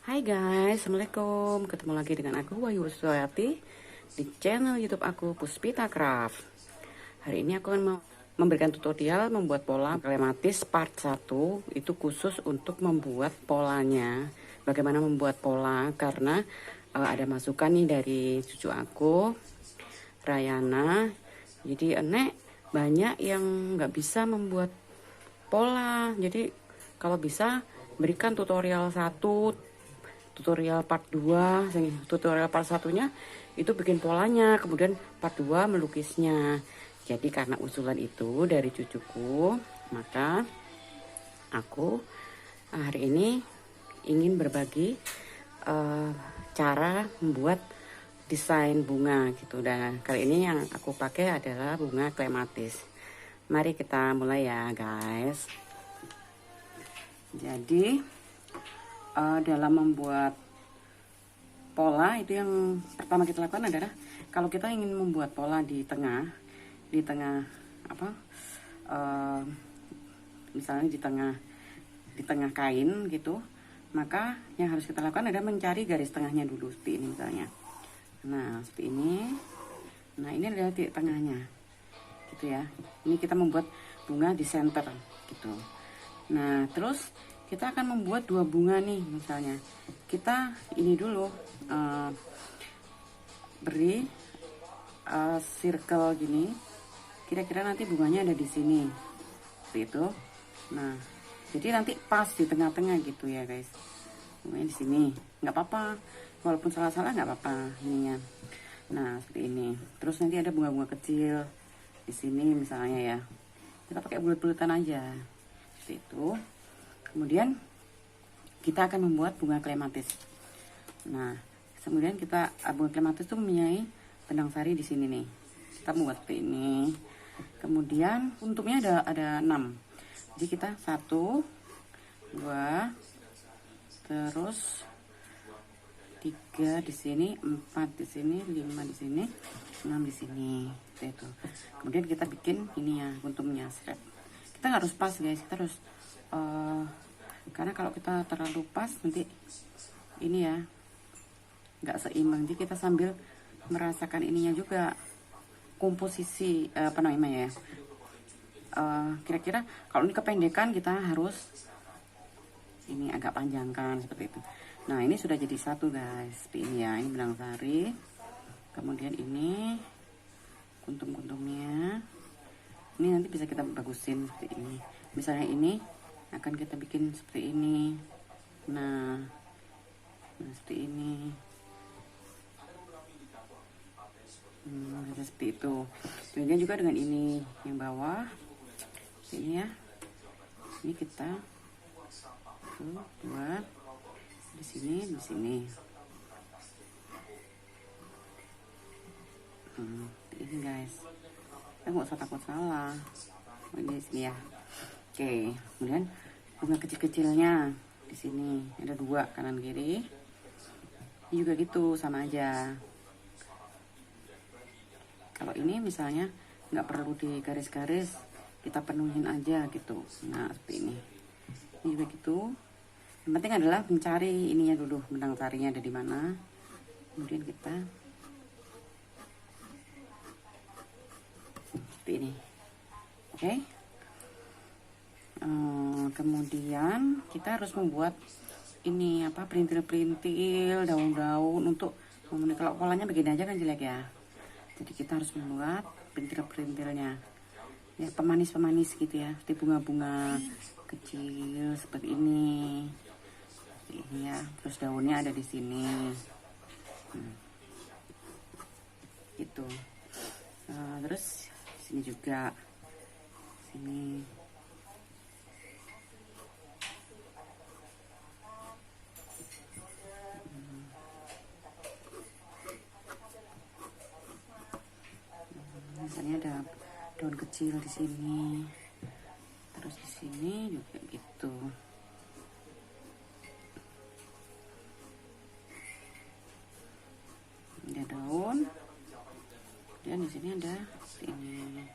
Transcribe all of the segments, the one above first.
Hai guys, Assalamualaikum. Ketemu lagi dengan aku Wahyu Suwati di channel YouTube aku Puspita Craft. Hari ini aku akan memberikan tutorial membuat pola klematis part 1. Itu khusus untuk membuat polanya. Bagaimana membuat pola, karena ada masukan nih dari cucu aku, Rayana. Jadi Enek banyak yang nggak bisa membuat pola. Jadi kalau bisa berikan tutorial 1, tutorial part 2, tutorial part satunya itu bikin polanya, kemudian part 2 melukisnya. Jadi karena usulan itu dari cucuku, maka aku hari ini ingin berbagi cara membuat desain bunga gitu. Dan kali ini yang aku pakai adalah bunga klematis. Mari kita mulai ya guys. Jadi dalam membuat pola itu yang pertama kita lakukan adalah, kalau kita ingin membuat pola di tengah apa misalnya di tengah kain gitu, maka yang harus kita lakukan adalah mencari garis tengahnya dulu seperti ini misalnya. Nah seperti ini. Nah ini adalah titik tengahnya gitu ya. Ini kita membuat bunga di center gitu. Nah terus kita akan membuat 2 bunga nih misalnya. Kita ini dulu beri circle gini. Kira-kira nanti bunganya ada di sini. Seperti itu. Nah, jadi nanti pas di tengah-tengah gitu ya, guys. Bunganya di sini. Nggak apa-apa. Walaupun salah-salah nggak apa-apa ininya. Nah, seperti ini. Terus nanti ada bunga-bunga kecil di sini misalnya ya. Kita pakai bulat-bulatan aja. Seperti itu. Kemudian kita akan membuat bunga klematis. Nah, kemudian bunga klematis itu mempunyai benang sari di sini nih. Kita membuat seperti ini. Kemudian untungnya ada 6. Jadi kita 1, 2, terus 3 di sini, 4 di sini, 5 di sini, 6 di sini. Itu. Kemudian kita bikin ini ya, untungnya strap. Kita nggak harus pas guys, kita harus karena kalau kita terlalu pas nanti ini ya nggak seimbang. Jadi kita sambil merasakan ininya juga, komposisi apa namanya ya, kira-kira kalau ini kependekan kita harus ini agak panjangkan seperti itu. Nah ini sudah jadi satu guys, seperti ini ya. Ini benang sari, kemudian ini kuntum-kuntumnya. Ini nanti bisa kita bagusin seperti ini. Misalnya ini akan kita bikin seperti ini. Nah seperti ini. Seperti itu. Kemudian juga dengan ini yang bawah, ini ya. Ini kita buat di sini, di sini. Ini guys. Kita nggak usah takut salah. Ini di sini ya. Oke, kemudian bunga kecil-kecilnya di sini ada 2 kanan kiri. Ini juga gitu, sama aja. Kalau ini misalnya nggak perlu di garis-garis, kita penuhin aja gitu. Nah seperti ini. Ini juga gitu. Yang penting adalah mencari ininya dulu, benang sarinya ada di mana. Kemudian kita seperti ini. Oke. Kemudian kita harus membuat ini apa, perintil-perintil daun-daun untuk memenuhi. Kalau polanya begini aja kan jelek ya. Jadi kita harus membuat perintil-perintilnya ya, pemanis-pemanis gitu ya, seperti bunga-bunga kecil seperti ini. Seperti ini ya. Terus daunnya ada di sini. Gitu. Terus sini juga, sini. Misalnya ada daun kecil di sini, terus di sini juga gitu. Ada daun, dan di sini ada ini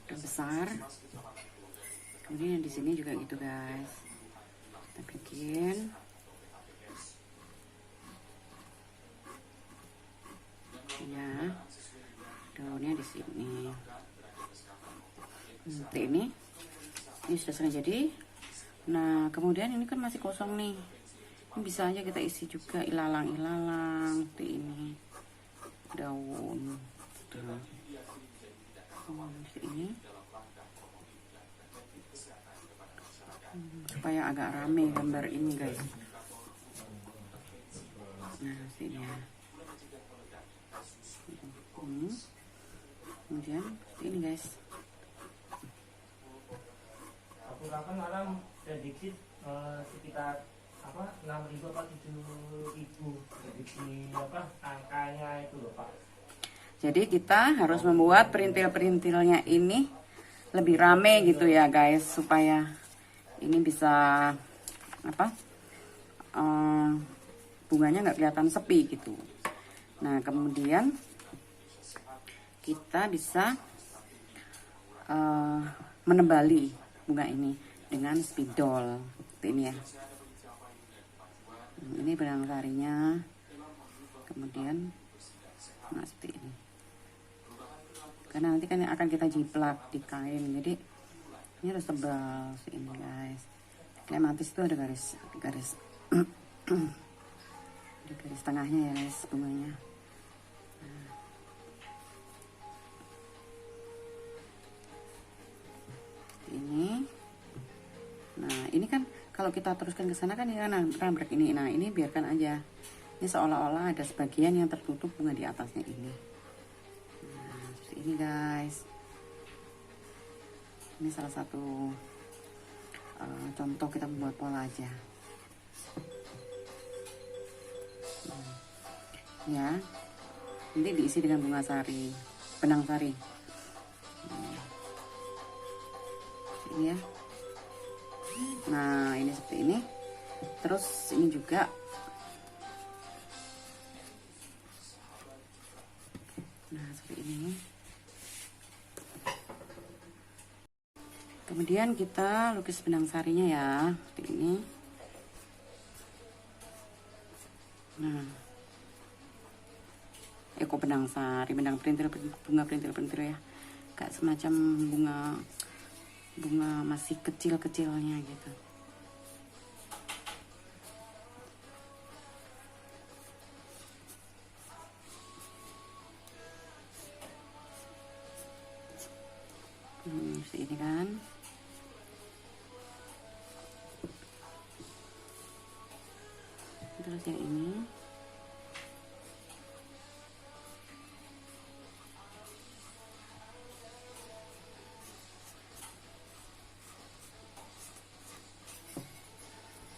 daun besar. Kemudian di sini juga gitu guys. Kita bikin ya daunnya di sini. Seperti ini sudah setengah jadi. Nah kemudian ini kan masih kosong nih, ini bisa aja kita isi juga ilalang seperti ini, daun seperti ini, supaya agak rame gambar ini guys. Nah sini ya, kemudian seperti ini guys. Aku kan malam prediksi sekitar 6.000 atau 7.000 prediksi angkanya itu loh Pak. Jadi kita harus membuat perintil-perintilnya ini lebih rame gitu ya guys, supaya ini bisa bunganya nggak kelihatan sepi gitu. Nah kemudian kita bisa menebali bunga ini dengan spidol seperti ini ya. Ini benang sarinya, kemudian seperti ini, karena nanti kan akan kita jiplak di kain, jadi ini harus tebal seperti ini guys. Klematis itu ada garis ada garis tengahnya ya guys bunganya. Ini, nah ini kan kalau kita teruskan ke sana kan ini kan rambrak ini. Nah ini biarkan aja, ini seolah-olah ada sebagian yang tertutup bunga di atasnya ini. Nah seperti ini guys. Ini salah satu contoh kita membuat pola aja. Ya, nanti diisi dengan bunga sari, benang sari. Ini ya. Nah ini seperti ini. Terus ini juga. Nah seperti ini. Kemudian kita lukis benang sarinya ya, seperti ini. Nah, kok benang sari, benang perintil, bunga perintil ya, kayak semacam bunga masih kecil-kecilnya gitu. Seperti ini kan. Terus yang ini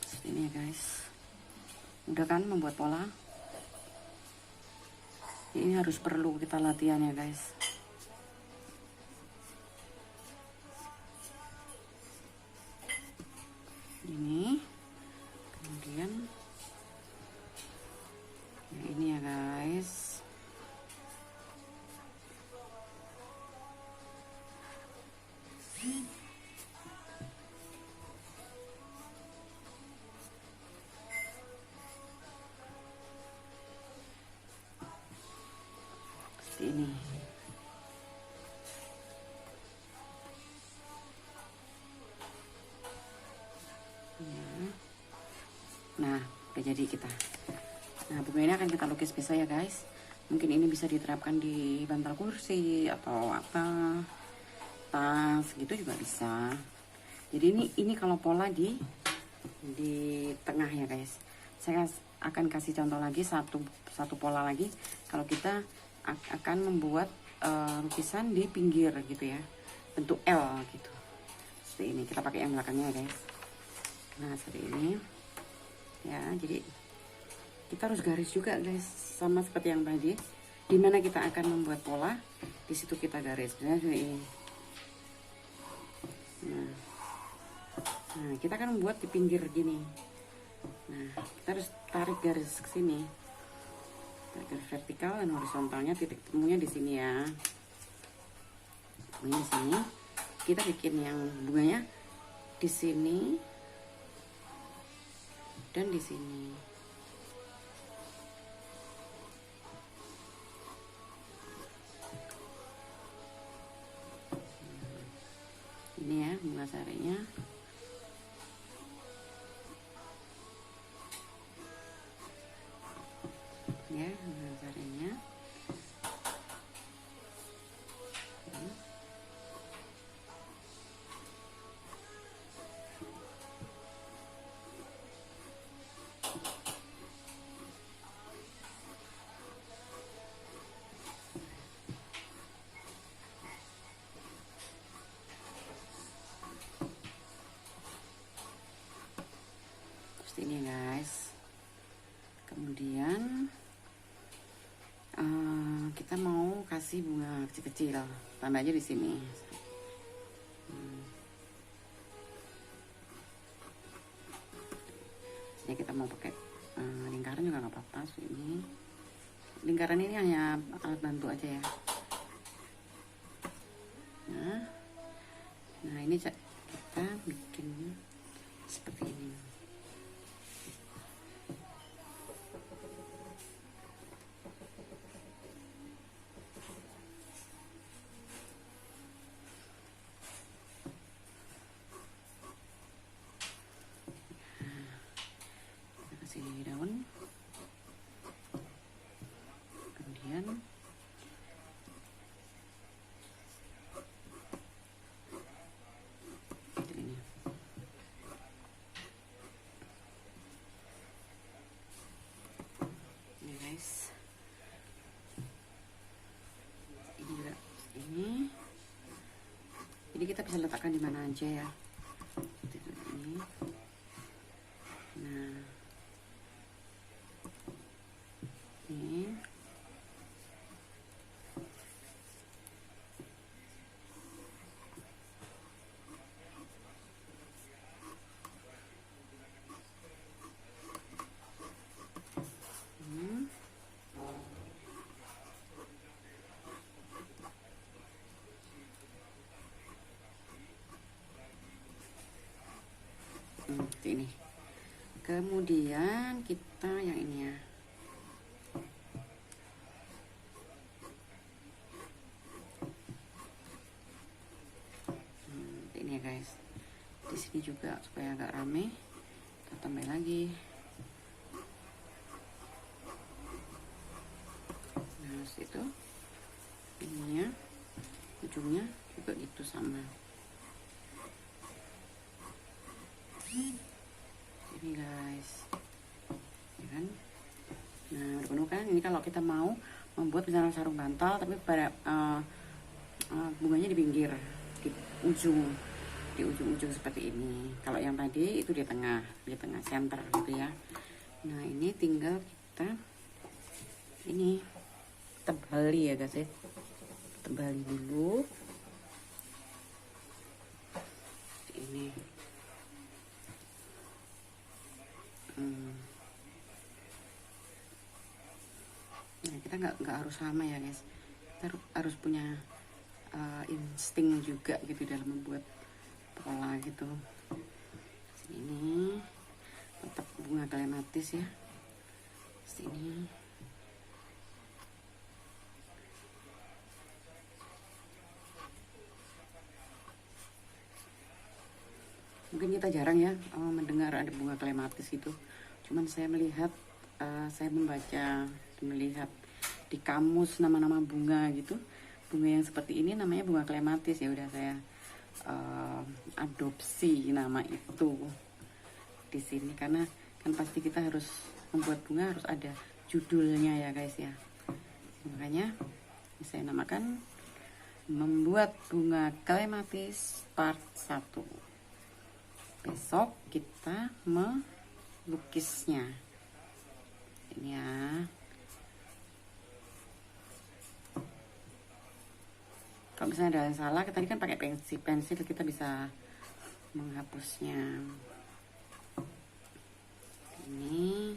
seperti ini ya guys. Udah kan membuat pola. Ini harus perlu kita latihan ya guys. Ini kemudian ini ya guys. Seperti ini. Nah udah jadi kita. Nah bunga ini akan kita lukis besok ya guys. Mungkin ini bisa diterapkan di bantal kursi atau apa, tas gitu juga bisa. Jadi ini kalau pola di tengah ya guys. Saya akan kasih contoh lagi satu pola lagi kalau kita akan membuat lukisan di pinggir gitu ya, bentuk L gitu. Seperti ini, kita pakai yang belakangnya ya guys. Nah seperti ini ya, jadi kita harus garis juga guys, sama seperti yang tadi. Dimana kita akan membuat pola, di situ kita garis. Sebenarnya ini. Nah, kita akan membuat di pinggir gini. Nah, kita harus tarik garis ke sini. Garis vertikal dan horizontalnya, titik temunya di sini ya. Ini di sini. Kita bikin yang bunganya di sini. dan di sini. Ini ya bunga sarenya. Ya, bunga sarenya. Ini guys, kemudian kita mau kasih bunga kecil-kecil, tambah aja di sini. Ya kita mau pakai lingkaran juga nggak apa-apa. Ini lingkaran ini hanya alat bantu aja ya. Nah ini kita bikin seperti ini. Daun, kemudian ini. Ini guys, ini juga ini. Jadi kita bisa letakkan di mana aja ya. Ini. Nah. Ini. Ini. Kemudian kita yang ini ya. Ini ya guys. Di sini juga supaya agak rame. Kita tambah lagi. Nah, itu ininya ujungnya juga gitu sama. Ini guys, ya kan? Nah penuh kan. Ini kalau kita mau membuat misalnya sarung bantal, tapi pada bunganya di pinggir, di ujung-ujung seperti ini. Kalau yang tadi itu di tengah center gitu ya. Nah ini tinggal kita ini tebali ya guys ya, tebali dulu ini. Nah kita nggak harus sama ya guys, kita harus punya insting juga gitu dalam membuat pola gitu. Ini tetap bunga klematis ya, sini. Mungkin kita jarang ya mendengar ada bunga klematis gitu. Cuman saya melihat, saya membaca, melihat di kamus nama-nama bunga gitu. Bunga yang seperti ini namanya bunga klematis, ya udah saya adopsi nama itu di sini, karena kan pasti kita harus membuat bunga harus ada judulnya ya guys ya. Makanya saya namakan membuat bunga klematis part 1. Besok kita melukisnya ini ya. Kalau misalnya ada yang salah, tadi kan pakai pensil kita bisa menghapusnya. Ini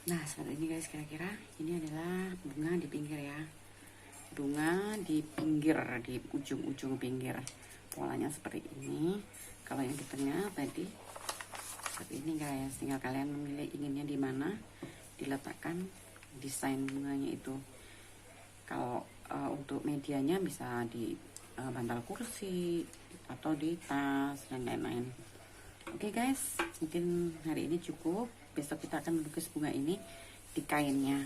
Nah seperti ini guys, kira-kira ini adalah bunga di pinggir ya, bunga di pinggir, di ujung-ujung pinggir, polanya seperti ini. Kalau yang di tengah tadi seperti ini guys, tinggal kalian memilih inginnya di mana diletakkan desain bunganya itu. Kalau untuk medianya bisa di bantal kursi atau di tas dan lain-lain. Oke guys, mungkin hari ini cukup. Besok kita akan melukis bunga ini di kainnya.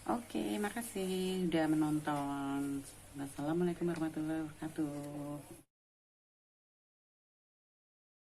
Oke, makasih udah menonton. Wassalamualaikum warahmatullahi wabarakatuh.